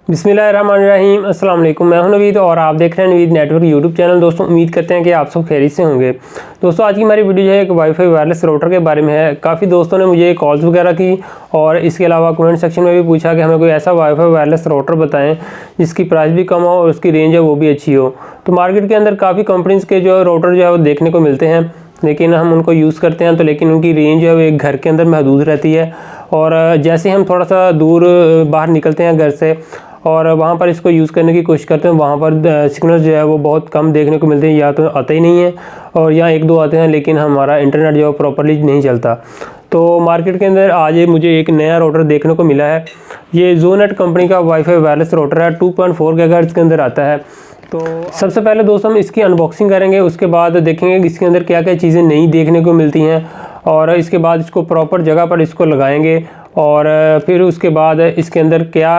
बिस्मिल्लाहिर्रहमानिर्रहीम। अस्सलाम वालेकुम। मैं हूं नवीद और आप देख रहे हैं नवीद नेटवर्क यूट्यूब चैनल। दोस्तों उम्मीद करते हैं कि आप सब खैरियत से होंगे। दोस्तों आज की हमारी वीडियो जो है एक वाईफाई वायरलेस राउटर के बारे में है। काफ़ी दोस्तों ने मुझे कॉल्स वगैरह की और इसके अलावा कमेंट सेक्शन में भी पूछा कि हमें कोई ऐसा वाईफाई वायरलेस राउटर बताएं जिसकी प्राइस भी कम हो और उसकी रेंज है वो भी अच्छी हो। तो मार्केट के अंदर काफ़ी कंपनीज़ के जो राउटर जो है वो देखने को मिलते हैं, लेकिन हम उनको यूज़ करते हैं तो लेकिन उनकी रेंज जो है वो एक घर के अंदर महदूद रहती है। और जैसे हम थोड़ा सा दूर बाहर निकलते हैं घर से और वहाँ पर इसको यूज़ करने की कोशिश करते हैं, वहाँ पर सिग्नल जो है वो बहुत कम देखने को मिलते हैं, या तो आते ही नहीं है और या एक दो आते हैं लेकिन हमारा इंटरनेट जो है प्रॉपर्ली नहीं चलता। तो मार्केट के अंदर आज मुझे एक नया राउटर देखने को मिला है। ये ज़ोनेट कंपनी का वाईफाई वायरलेस राउटर है, 2.4 गीगाहर्ट्ज़ के अंदर आता है। तो सबसे पहले दोस्तों हम इसकी अनबॉक्सिंग करेंगे, उसके बाद देखेंगे कि इसके अंदर क्या क्या चीज़ें नई देखने को मिलती हैं और इसके बाद इसको प्रॉपर जगह पर इसको लगाएंगे और फिर उसके बाद इसके अंदर क्या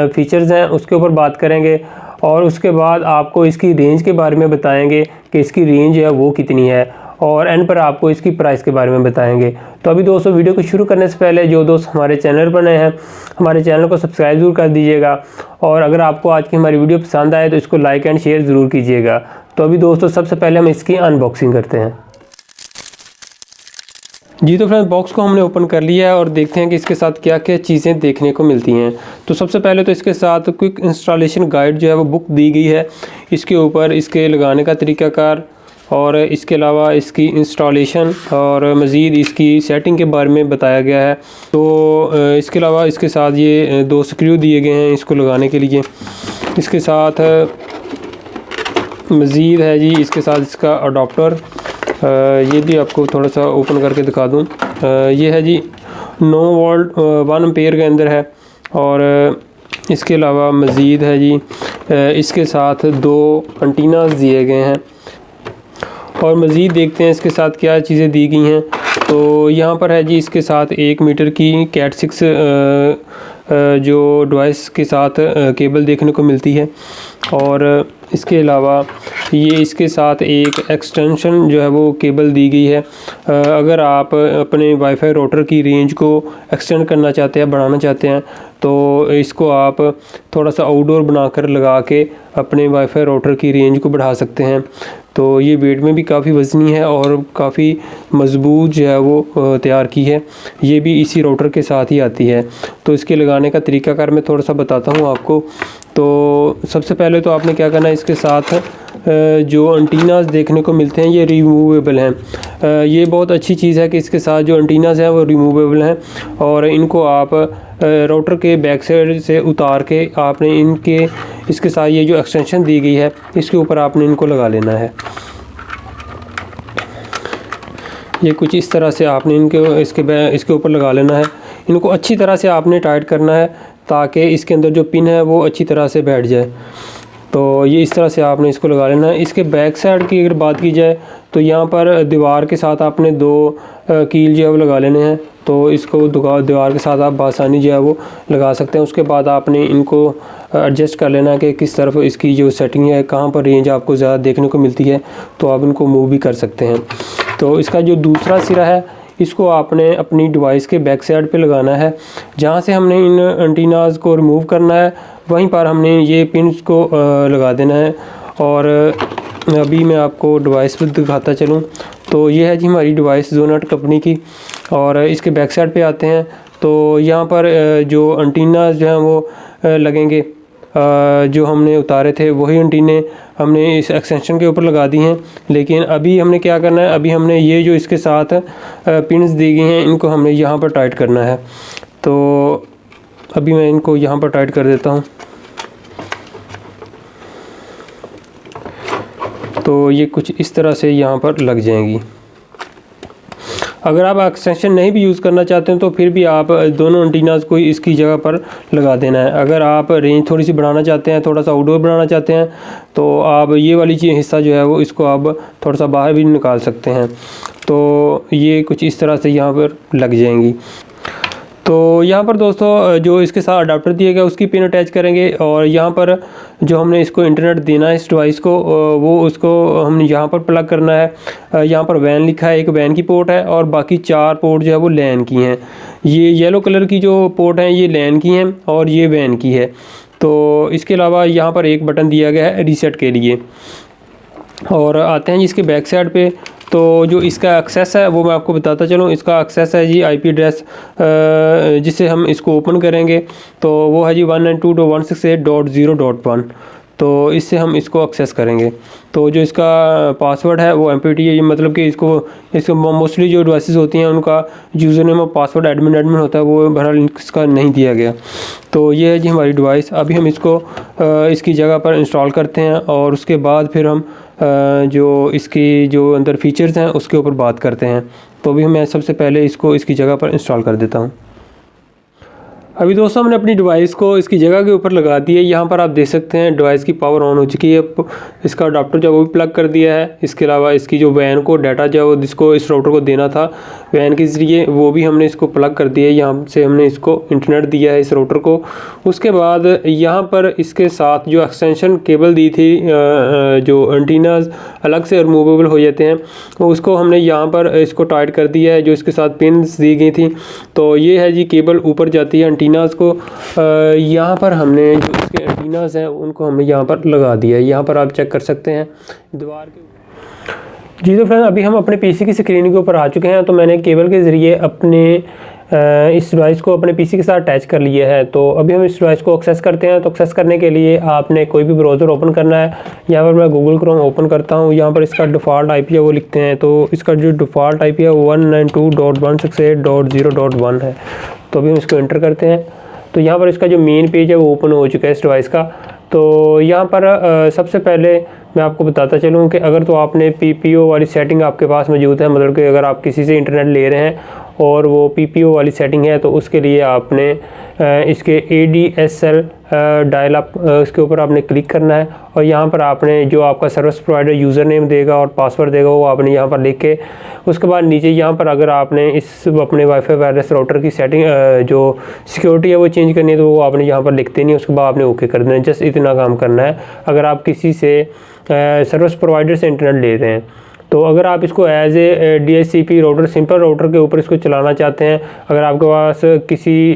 फ़ीचर्स हैं उसके ऊपर बात करेंगे और उसके बाद आपको इसकी रेंज के बारे में बताएंगे कि इसकी रेंज है वो कितनी है और एंड पर आपको इसकी प्राइस के बारे में बताएंगे। तो अभी दोस्तों वीडियो को शुरू करने से पहले जो दोस्त हमारे चैनल पर नए हैं हमारे चैनल को सब्सक्राइब ज़रूर कर दीजिएगा और अगर आपको आज की हमारी वीडियो पसंद आए तो इसको लाइक एंड शेयर ज़रूर कीजिएगा। तो अभी दोस्तों सबसे पहले हम इसकी अनबॉक्सिंग करते हैं। जी तो फ्रेंड्स बॉक्स को हमने ओपन कर लिया है और देखते हैं कि इसके साथ क्या क्या चीज़ें देखने को मिलती हैं। तो सबसे पहले तो इसके साथ क्विक इंस्टॉलेशन गाइड जो है वो बुक दी गई है। इसके ऊपर इसके लगाने का तरीक़ाकार और इसके अलावा इसकी इंस्टॉलेशन और मज़ीद इसकी सेटिंग के बारे में बताया गया है। तो इसके अलावा इसके साथ ये 2 स्क्रू दिए गए हैं इसको लगाने के लिए। इसके साथ मज़ीद है जी इसके साथ इसका अडोप्टर, ये भी आपको थोड़ा सा ओपन करके दिखा दूं। ये है जी 9 वोल्ट 1 एम्पेयर के अंदर है और इसके अलावा मज़ीद है जी इसके साथ 2 एंटीनास दिए गए हैं और मज़ीद देखते हैं इसके साथ क्या चीज़ें दी गई हैं। तो यहाँ पर है जी इसके साथ 1 मीटर की कैट 6 जो डिवाइस के साथ केबल देखने को मिलती है और इसके अलावा ये इसके साथ एक एक्सटेंशन जो है वो केबल दी गई है। अगर आप अपने वाईफाई राउटर की रेंज को एक्सटेंड करना चाहते हैं, बढ़ाना चाहते हैं, तो इसको आप थोड़ा सा आउटडोर बनाकर लगा के अपने वाईफाई राउटर की रेंज को बढ़ा सकते हैं। तो ये वेट में भी काफ़ी वज़नी है और काफ़ी मज़बूत जो है वो तैयार की है। ये भी इसी राउटर के साथ ही आती है। तो इसके लगाने का तरीक़ाकार मैं थोड़ा सा बताता हूँ आपको। तो सबसे पहले तो आपने क्या करना है, इसके साथ जो एंटीनास देखने को मिलते हैं ये रिमूवेबल हैं। ये बहुत अच्छी चीज़ है कि इसके साथ जो एंटीनास हैं वो रिमूवेबल हैं और इनको आप राउटर के बैक साइड से उतार के आपने इसके साथ ये जो एक्सटेंशन दी गई है इसके ऊपर आपने इनको लगा लेना है। ये कुछ इस तरह से आपने इसके ऊपर लगा लेना है। इनको अच्छी तरह से आपने टाइट करना है ताकि इसके अंदर जो पिन है वो अच्छी तरह से बैठ जाए। तो ये इस तरह से आपने इसको लगा लेना है। इसके बैक साइड की अगर बात की जाए तो यहाँ पर दीवार के साथ आपने 2 कील जो है वो लगा लेने हैं। तो इसको दीवार के साथ आप बआसानी जो है वो लगा सकते हैं। उसके बाद आपने इनको एडजस्ट कर लेना है कि किस तरफ इसकी जो सेटिंग है, कहाँ पर रेंज आपको ज़्यादा देखने को मिलती है, तो आप इनको मूव भी कर सकते हैं। तो इसका जो दूसरा सिरा है इसको आपने अपनी डिवाइस के बैक साइड पे लगाना है। जहाँ से हमने इन एंटीनास को रिमूव करना है वहीं पर हमने ये पिन्स को लगा देना है। और अभी मैं आपको डिवाइस पर दिखाता चलूँ। तो ये है जी हमारी डिवाइस ज़ोनेट कंपनी की और इसके बैक साइड पे आते हैं। तो यहाँ पर जो एंटीनास जो हैं वो लगेंगे, जो हमने उतारे थे वही एंटीने हमने इस एक्सटेंशन के ऊपर लगा दी हैं। लेकिन अभी हमने क्या करना है, अभी हमने ये जो इसके साथ पिन्स दी गई हैं इनको हमने यहाँ पर टाइट करना है। तो अभी मैं इनको यहाँ पर टाइट कर देता हूँ। तो ये कुछ इस तरह से यहाँ पर लग जाएंगी। अगर आप एक्सटेंशन नहीं भी यूज़ करना चाहते हैं तो फिर भी आप दोनों एंटीनास को इसकी जगह पर लगा देना है। अगर आप रेंज थोड़ी सी बढ़ाना चाहते हैं, थोड़ा सा आउटडोर बनाना चाहते हैं, तो आप ये वाली चीज़ हिस्सा जो है वो इसको आप थोड़ा सा बाहर भी निकाल सकते हैं। तो ये कुछ इस तरह से यहाँ पर लग जाएंगी। तो यहाँ पर दोस्तों जो इसके साथ अडाप्टर दिया गया उसकी पिन अटैच करेंगे और यहाँ पर जो हमने इसको इंटरनेट देना है इस डिवाइस को, वो उसको हमने यहाँ पर प्लग करना है। यहाँ पर वैन लिखा है, एक वैन की पोर्ट है और बाकी 4 पोर्ट जो है वो लैन की हैं। ये येलो कलर की जो पोर्ट हैं ये लैन की हैं और ये वैन की है। तो इसके अलावा यहाँ पर एक बटन दिया गया है रीसेट के लिए। और आते हैं जी इसके बैक साइड पे। तो जो इसका एक्सेस है वो मैं आपको बताता चलूँ। इसका एक्सेस है जी आईपी एड्रेस जिससे हम इसको ओपन करेंगे तो वो है जी 192.168.0.1। तो इससे हम इसको एक्सेस करेंगे। तो जो इसका पासवर्ड है वो एम्प्टी है, मतलब कि इसको मोस्टली जो डिवाइसेस होती हैं उनका यूज़र नेम और पासवर्ड एडमिन होता है, वो बहरहाल इसका नहीं दिया गया। तो ये है जी हमारी डिवाइस। अभी हम इसको इसकी जगह पर इंस्टॉल करते हैं और उसके बाद फिर हम जो इसकी जो अंदर फीचर्स हैं उसके ऊपर बात करते हैं। तो अभी मैं सबसे पहले इसको इसकी जगह पर इंस्टॉल कर देता हूँ। अभी दोस्तों हमने अपनी डिवाइस को इसकी जगह के ऊपर लगा दी है। यहाँ पर आप देख सकते हैं डिवाइस की पावर ऑन हो चुकी है। इसका अडाप्टर जो वो भी प्लग कर दिया है। इसके अलावा इसकी जो वैन को डाटा जो जिसको इस राउटर को देना था वैन के ज़रिए, वो भी हमने इसको प्लग कर दिया है। यहाँ से हमने इसको इंटरनेट दिया है इस राउटर को। उसके बाद यहाँ पर इसके साथ जो एक्सटेंशन केबल दी थी, जो एंटीनाज अलग से रिमूवेबल हो जाते हैं, उसको हमने यहाँ पर इसको टाइट कर दिया है, जो इसके साथ पिन्स दी गई थी। तो ये है जी केबल ऊपर जाती है एंटीनाज को। यहाँ पर हमने जो इसके एंटीनाज हैं उनको हमने यहाँ पर लगा दिया है। यहाँ पर आप चेक कर सकते हैं दीवार के। जी तो फ्रेंड अभी हम अपने पीसी की स्क्रीन के ऊपर आ चुके हैं। तो मैंने केबल के ज़रिए अपने इस डिवाइस को अपने पीसी के साथ अटैच कर लिया है। तो अभी हम इस डिवाइस को एक्सेस करते हैं। तो एक्सेस करने के लिए आपने कोई भी ब्राउज़र ओपन करना है। यहाँ पर मैं गूगल क्रोम ओपन करता हूँ। यहाँ पर इसका डिफ़ॉल्ट आईपी है वो लिखते हैं। तो इसका जो डिफ़ॉल्ट आईपी है वो 192.168.0.1 है। तो अभी हम इसको एंटर करते हैं। तो यहाँ पर इसका जो मेन पेज है वो ओपन हो चुका है इस डिवाइस का। तो यहाँ पर सबसे पहले मैं आपको बताता चलूँ कि अगर तो आपने पीपीओ वाली सेटिंग आपके पास मौजूद है, मतलब कि अगर आप किसी से इंटरनेट ले रहे हैं और वो पीपीओ वाली सेटिंग है, तो उसके लिए आपने इसके ADSL डायल अप इसके ऊपर आपने क्लिक करना है। और यहाँ पर आपने जो आपका सर्विस प्रोवाइडर यूज़र नेम देगा और पासवर्ड देगा वो आपने यहाँ पर लिख के, उसके बाद नीचे यहाँ पर अगर आपने इस अपने वाईफाई वायरलेस राउटर की सेटिंग जो सिक्योरिटी है वो चेंज करनी है तो वो आपने यहाँ पर लिखते नहीं, उसके बाद आपने ओके कर देना है। जस्ट इतना काम करना है अगर आप किसी से सर्विस प्रोवाइडर से इंटरनेट ले रहे हैं। तो अगर आप इसको as a DHCP router, simple router के ऊपर इसको चलाना चाहते हैं, अगर आपके पास किसी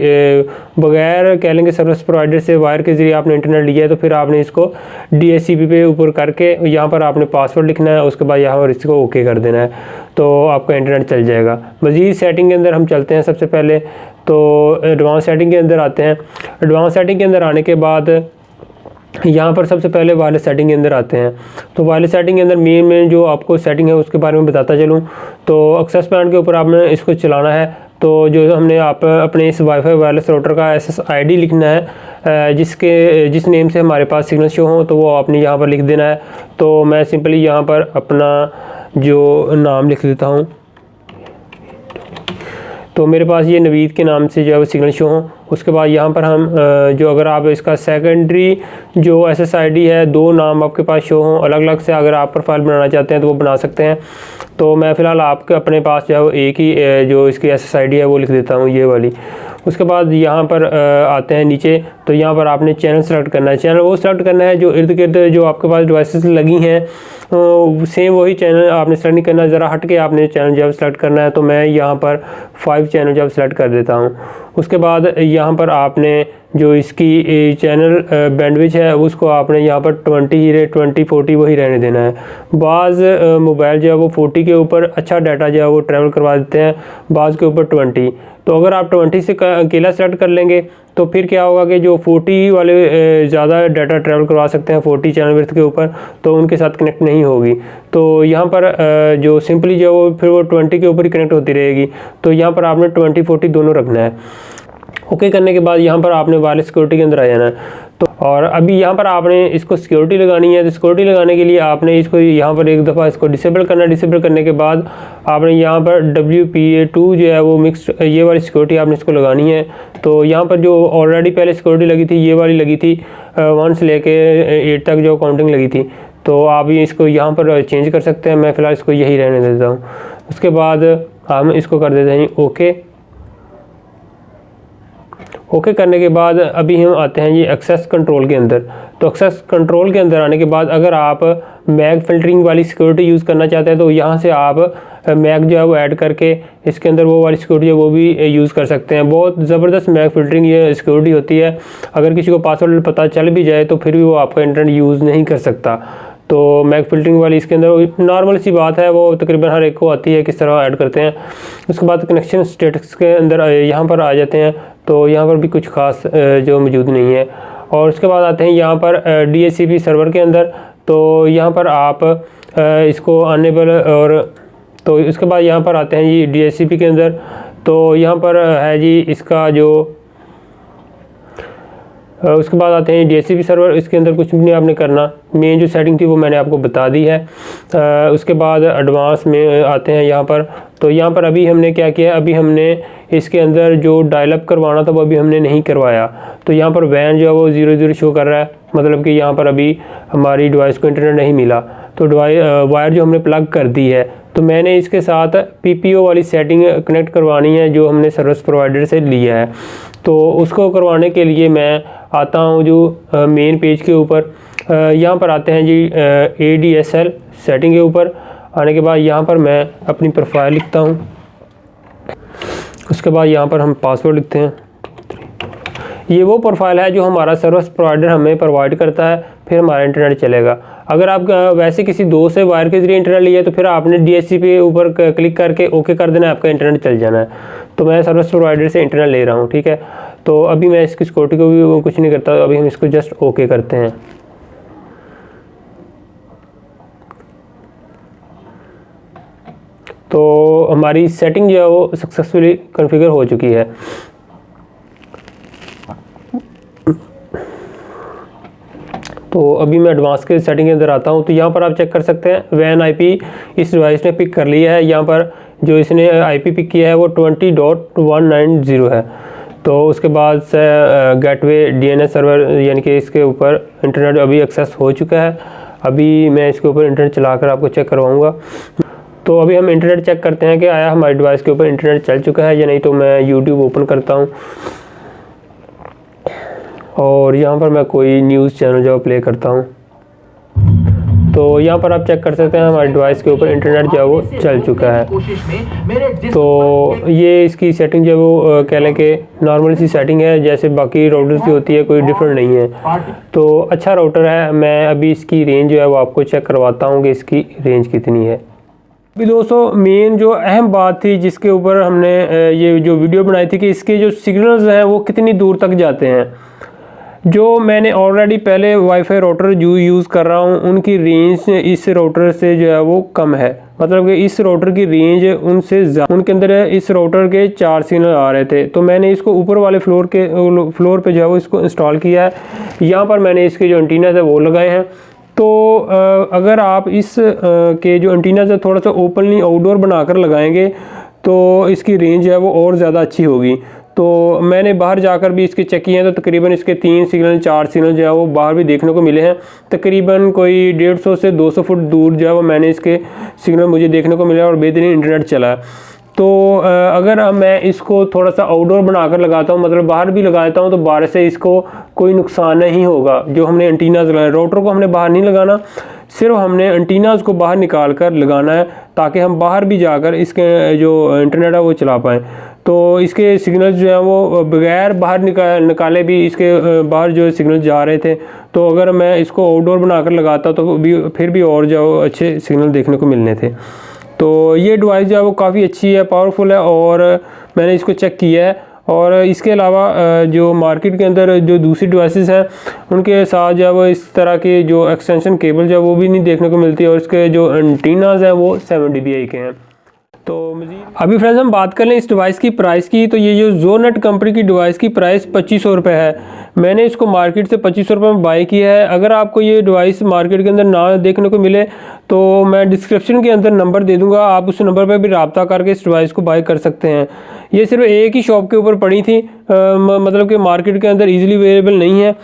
बगैर कह लेंगे सर्विस प्रोवाइडर से वायर के ज़रिए आपने इंटरनेट लिया है, तो फिर आपने इसको DHCP पे ऊपर करके यहाँ पर आपने पासवर्ड लिखना है, उसके बाद यहाँ पर इसको ओके कर देना है, तो आपका इंटरनेट चल जाएगा। मज़ीद सेटिंग के अंदर हम चलते हैं। सबसे पहले तो एडवांस सेटिंग के अंदर आते हैं। एडवांस सेटिंग के अंदर आने के बाद यहाँ पर सबसे पहले वायरलेस सेटिंग के अंदर आते हैं। तो वायरलेस सेटिंग के अंदर मेन जो आपको सेटिंग है उसके बारे में बताता चलूँ। तो एक्सेस पॉइंट के ऊपर आपने इसको चलाना है। तो जो हमने अपने इस वाईफाई वायरलेस राउटर का SSID लिखना है, जिस नेम से हमारे पास सिग्नल शो हो, तो वो आपने यहाँ पर लिख देना है। तो मैं सिंपली यहाँ पर अपना जो नाम लिख देता हूँ। तो मेरे पास ये नवीद के नाम से जो है वो सिग्नल शो हो। उसके बाद यहाँ पर हम जो अगर आप इसका सेकेंडरी जो SSID है, 2 नाम आपके पास शो हों अलग अलग से, अगर आप प्रोफाइल बनाना चाहते हैं तो वो बना सकते हैं। तो मैं फ़िलहाल आपके अपने पास जो है वो एक ही जो इसकी SSID है वो लिख देता हूँ, ये वाली। उसके बाद यहाँ पर आते हैं नीचे। तो यहाँ पर आपने चैनल सेलेक्ट करना है। चैनल वो सेलेक्ट करना है जो इर्द गिर्द जो आपके पास डिवाइसेस लगी हैं, सेम वही चैनल आपने सेलेक्ट नहीं करना, ज़रा हट के आपने चैनल जो है सेलेक्ट करना है। तो मैं यहाँ पर 5 चैनल जो है सेलेक्ट कर देता हूँ। उसके बाद यहाँ पर आपने जो इसकी चैनल बैंडविड्थ है उसको आपने यहाँ पर 20/40 वही रहने देना है। बाज़ मोबाइल जो है वो 40 के ऊपर अच्छा डाटा जो है वो ट्रैवल करवा देते हैं, बाज़ के ऊपर 20। तो अगर आप 20 से अकेला सेलेक्ट कर लेंगे तो फिर क्या होगा कि जो 40 वाले ज़्यादा डाटा ट्रैवल करवा सकते हैं 40 चैनल विड्थ के ऊपर, तो उनके साथ कनेक्ट नहीं होगी। तो यहाँ पर जो सिंपली जो वो फिर वो 20 के ऊपर ही कनेक्ट होती रहेगी। तो यहाँ पर आपने 20/40 दोनों रखना है। ओके करने के बाद यहाँ पर आपने वायरलेस सिक्योरिटी के अंदर आ जाना है। तो और अभी यहाँ पर आपने इसको सिक्योरिटी लगानी है। तो सिक्योरिटी लगाने के लिए आपने इसको यहाँ पर एक दफ़ा इसको डिसेबल करना है। डिसेबल करने के बाद आपने यहाँ पर WPA2 जो है वो मिक्स्ड ये वाली सिक्योरिटी आपने इसको लगानी है। तो यहाँ पर जो ऑलरेडी पहले सिक्योरिटी लगी थी ये वाली लगी थी 1 से लेके 8 तक जो काउंटिंग लगी थी। तो आप इसको यहाँ पर चेंज कर सकते हैं। मैं फ़िलहाल इसको यही रहने देता हूँ। उसके बाद हम इसको कर देते हैं ओके। ओके करने के बाद अभी हम आते हैं ये एक्सेस कंट्रोल के अंदर। तो एक्सेस कंट्रोल के अंदर आने के बाद अगर आप मैग फिल्टरिंग वाली सिक्योरिटी यूज़ करना चाहते हैं तो यहाँ से आप मैक जो है वो ऐड करके इसके अंदर वो वाली सिक्योरिटी है वो भी यूज़ कर सकते हैं। बहुत ज़बरदस्त मैक फ़िल्टरिंग ये सिक्योरिटी होती है। अगर किसी को पासवर्ड पता चल भी जाए तो फिर भी वो आपका इंटरनेट यूज़ नहीं कर सकता। तो मैक फ़िल्टरिंग वाली इसके अंदर नॉर्मल सी बात है, वो तकरीबन हर एक को आती है किस तरह ऐड करते हैं। उसके बाद कनेक्शन स्टेटस के अंदर यहाँ पर आ जाते हैं, तो यहाँ पर भी कुछ ख़ास जो मौजूद नहीं है। और उसके बाद आते हैं यहाँ पर DHCP सर्वर के अंदर, तो यहाँ पर आप इसको अनेबल और तो इसके बाद यहाँ पर आते हैं जी DHCP के अंदर, तो यहाँ पर है जी इसका जो उसके बाद आते हैं DHCP सर्वर। इसके अंदर कुछ भी नहीं आपने करना, मेन जो सेटिंग थी वो मैंने आपको बता दी है। उसके बाद एडवांस में आते हैं यहाँ पर, तो यहाँ पर अभी हमने क्या किया है, अभी हमने इसके अंदर जो डायल अप करवाना था वो अभी हमने नहीं करवाया। तो यहाँ पर वैन जो है वो 00 शो कर रहा है, मतलब कि यहाँ पर अभी हमारी डिवाइस को इंटरनेट नहीं मिला। तो वायर जो हमने प्लग कर दी है, तो मैंने इसके साथ PPO वाली सेटिंग कनेक्ट करवानी है जो हमने सर्विस प्रोवाइडर से लिया है। तो उसको करवाने के लिए मैं आता हूँ जो मेन पेज के ऊपर, यहाँ पर आते हैं जी ADSL सेटिंग के ऊपर। आने के बाद यहाँ पर मैं अपनी प्रोफाइल लिखता हूँ, उसके बाद यहाँ पर हम पासवर्ड लिखते हैं। ये वो प्रोफाइल है जो हमारा सर्विस प्रोवाइडर हमें प्रोवाइड करता है, फिर हमारा इंटरनेट चलेगा। अगर आप वैसे किसी दोस्त से वायर के ज़रिए इंटरनेट लिया तो फिर आपने DHCP पे ऊपर क्लिक करके ओके कर देना है, आपका इंटरनेट चल जाना है। तो मैं सर्विस प्रोवाइडर से इंटरनेट ले रहा हूँ, ठीक है। तो अभी मैं इसकी सिक्योरिटी को भी वो कुछ नहीं करता, अभी हम इसको जस्ट ओके करते हैं। तो हमारी सेटिंग जो है वो सक्सेसफुली कॉन्फ़िगर हो चुकी है। तो अभी मैं एडवांस के सेटिंग के अंदर आता हूँ, तो यहाँ पर आप चेक कर सकते हैं वैन IP इस डिवाइस ने पिक कर लिया है। यहाँ पर जो इसने IP पिक किया है वो 20.190 है। तो उसके बाद से गेटवे DNS सर्वर यानी कि इसके ऊपर इंटरनेट अभी एक्सेस हो चुका है। अभी मैं इसके ऊपर इंटरनेट चलाकर आपको चेक करवाऊँगा। तो अभी हम इंटरनेट चेक करते हैं कि आया हमारी डिवाइस के ऊपर इंटरनेट चल चुका है या नहीं। तो मैं YouTube ओपन करता हूँ और यहाँ पर मैं कोई न्यूज़ चैनल जो प्ले करता हूँ, तो यहाँ पर आप चेक कर सकते हैं हमारे डिवाइस के ऊपर इंटरनेट जो है वो चल चुका है। तो ये इसकी सेटिंग जो है वो कह लें कि नॉर्मल सी सेटिंग है, जैसे बाकी राउटर्स की होती है, कोई डिफरेंट नहीं है। तो अच्छा राउटर है। मैं अभी इसकी रेंज जो है वो आपको चेक करवाता हूँ कि इसकी रेंज कितनी है। अभी दोस्तों मेन जो अहम बात थी जिसके ऊपर हमने ये जो वीडियो बनाई थी कि इसके जो सिग्नल्स हैं वो कितनी दूर तक जाते हैं। जो मैंने ऑलरेडी पहले वाईफाई राउटर जो यूज़ कर रहा हूँ उनकी रेंज इस राउटर से जो है वो कम है, मतलब कि इस राउटर की रेंज उनसे ज़्यादा। उनके अंदर इस राउटर के 4 सिग्नल आ रहे थे, तो मैंने इसको ऊपर वाले फ्लोर पे जो है वो इसको इंस्टॉल किया है। यहाँ पर मैंने इसके जो एंटीना है वो लगाए हैं। तो अगर आप इस के जो एंटीना है थोड़ा सा ओपनली आउटडोर बनाकर लगाएंगे तो इसकी रेंज है वो और ज़्यादा अच्छी होगी। तो मैंने बाहर जाकर भी इसके चेक किए हैं, तो तकरीबन इसके 3 सिग्नल 4 सिग्नल जो है वो बाहर भी देखने को मिले हैं। तकरीबन कोई 150 से 200 फुट दूर जो है वो मैंने इसके सिग्नल मुझे देखने को मिला और बेहतरीन इंटरनेट चला है। तो अगर मैं इसको थोड़ा सा आउटडोर बनाकर लगाता हूँ, मतलब बाहर भी लगाता हूँ, तो बाहर से इसको कोई नुकसान नहीं होगा। जो हमने एंटीनाज लगाए, राउटर को हमने बाहर नहीं लगाना, सिर्फ हमने एंटीनाज को बाहर निकाल कर लगाना है ताकि हम बाहर भी जाकर इसके जो इंटरनेट है वो चला पाएँ। तो इसके सिग्नल जो है वो बगैर बाहर निकाले भी इसके बाहर जो सिग्नल जा रहे थे। तो अगर मैं इसको आउटडोर बनाकर लगाता तो फिर भी और जो अच्छे सिग्नल देखने को मिलने थे। तो ये डिवाइस जो है वो काफ़ी अच्छी है, पावरफुल है और मैंने इसको चेक किया है। और इसके अलावा जो मार्केट के अंदर जो दूसरी डिवाइसेस हैं उनके साथ जो है वो इस तरह के जो एक्सटेंशन केबल जो है वो भी नहीं देखने को मिलती, और इसके जो एंटीनाज हैं वो 7 dBi के हैं। तो अभी फ्रेंड्स हम बात कर लें इस डिवाइस की प्राइस की, तो ये जो ज़ोनेट कंपनी की डिवाइस की प्राइस 2500 रुपये है। मैंने इसको मार्केट से 2500 रुपये में बाय किया है। अगर आपको ये डिवाइस मार्केट के अंदर ना देखने को मिले तो मैं डिस्क्रिप्शन के अंदर नंबर दे दूंगा, आप उस नंबर पर भी रब्ता करके इस डिवाइस को बाय कर सकते हैं। ये सिर्फ एक ही शॉप के ऊपर पड़ी थी, मतलब कि मार्केट के अंदर ईजिली अवेलेबल नहीं है,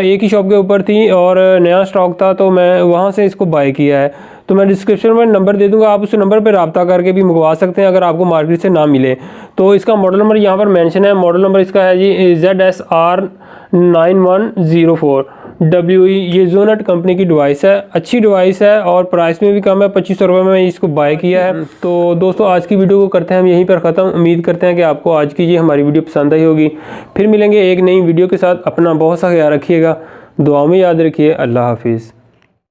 एक ही शॉप के ऊपर थी और नया स्टॉक था, तो मैं वहाँ से इसको बाय किया है। तो मैं डिस्क्रिप्शन में नंबर दे दूंगा, आप उस नंबर पर रब्ता करके भी मंगवा सकते हैं अगर आपको मार्केट से ना मिले तो। इसका मॉडल नंबर यहाँ पर मेंशन है, मॉडल नंबर इसका है जी ZSR9104WE। ये जोनेट कंपनी की डिवाइस है, अच्छी डिवाइस है और प्राइस में भी कम है, 2500 रुपये में इसको बाय किया है। तो दोस्तों आज की वीडियो को करते हैं हम यहीं पर ख़त्म। उम्मीद करते हैं कि आपको आज की ये हमारी वीडियो पसंद आई होगी। फिर मिलेंगे एक नई वीडियो के साथ। अपना बहुत सा ख्याल रखिएगा, दुआ में याद रखिए। अल्लाह हाफिज़।